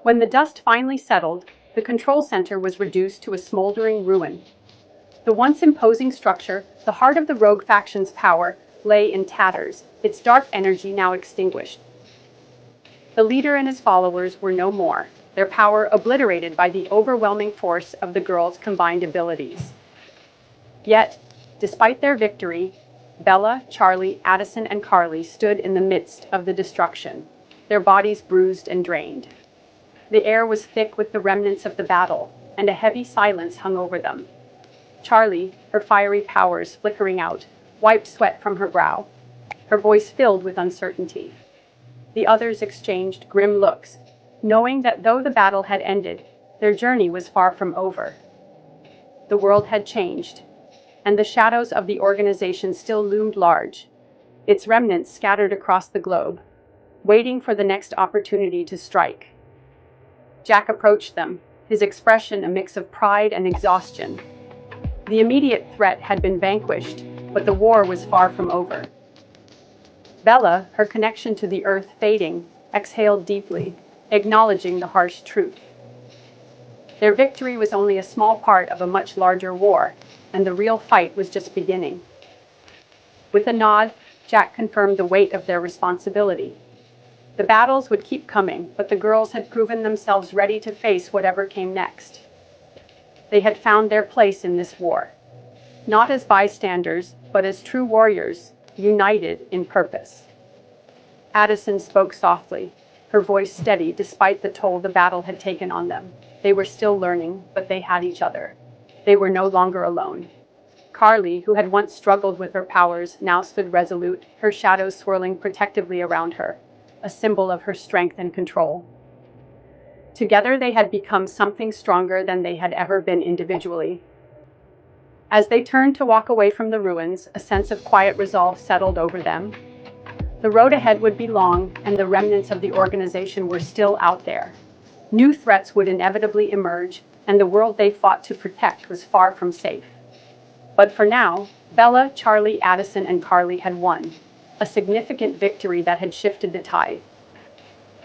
When the dust finally settled, the control center was reduced to a smoldering ruin. The once imposing structure, the heart of the rogue faction's power, lay in tatters, its dark energy now extinguished. The leader and his followers were no more, their power obliterated by the overwhelming force of the girls' combined abilities. Yet, despite their victory, Bella, Charli, Addison, and Karli stood in the midst of the destruction, their bodies bruised and drained. The air was thick with the remnants of the battle, and a heavy silence hung over them. Charli, her fiery powers flickering out, wiped sweat from her brow, her voice filled with uncertainty. The others exchanged grim looks, knowing that though the battle had ended, their journey was far from over. The world had changed, and the shadows of the organization still loomed large, its remnants scattered across the globe, waiting for the next opportunity to strike. Jack approached them, his expression a mix of pride and exhaustion. The immediate threat had been vanquished, but the war was far from over. Bella, her connection to the earth fading, exhaled deeply, acknowledging the harsh truth. Their victory was only a small part of a much larger war, and the real fight was just beginning. With a nod, Jack confirmed the weight of their responsibility. The battles would keep coming, but the girls had proven themselves ready to face whatever came next. They had found their place in this war, not as bystanders, but as true warriors, united in purpose. Addison spoke softly, her voice steady despite the toll the battle had taken on them. They were still learning, but they had each other. They were no longer alone. Karli, who had once struggled with her powers, now stood resolute, her shadows swirling protectively around her, a symbol of her strength and control. Together they had become something stronger than they had ever been individually. As they turned to walk away from the ruins, a sense of quiet resolve settled over them. The road ahead would be long, and the remnants of the organization were still out there. New threats would inevitably emerge, and the world they fought to protect was far from safe. But for now, Bella, Charli, Addison, and Karli had won, a significant victory that had shifted the tide.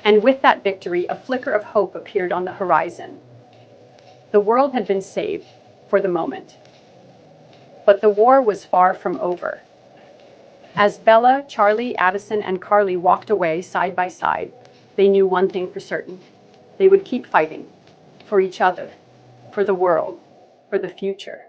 And with that victory, a flicker of hope appeared on the horizon. The world had been saved, for the moment. But the war was far from over. As Bella, Charli, Addison, and Karli walked away side by side, they knew one thing for certain. They would keep fighting. For each other. For the world. For the future.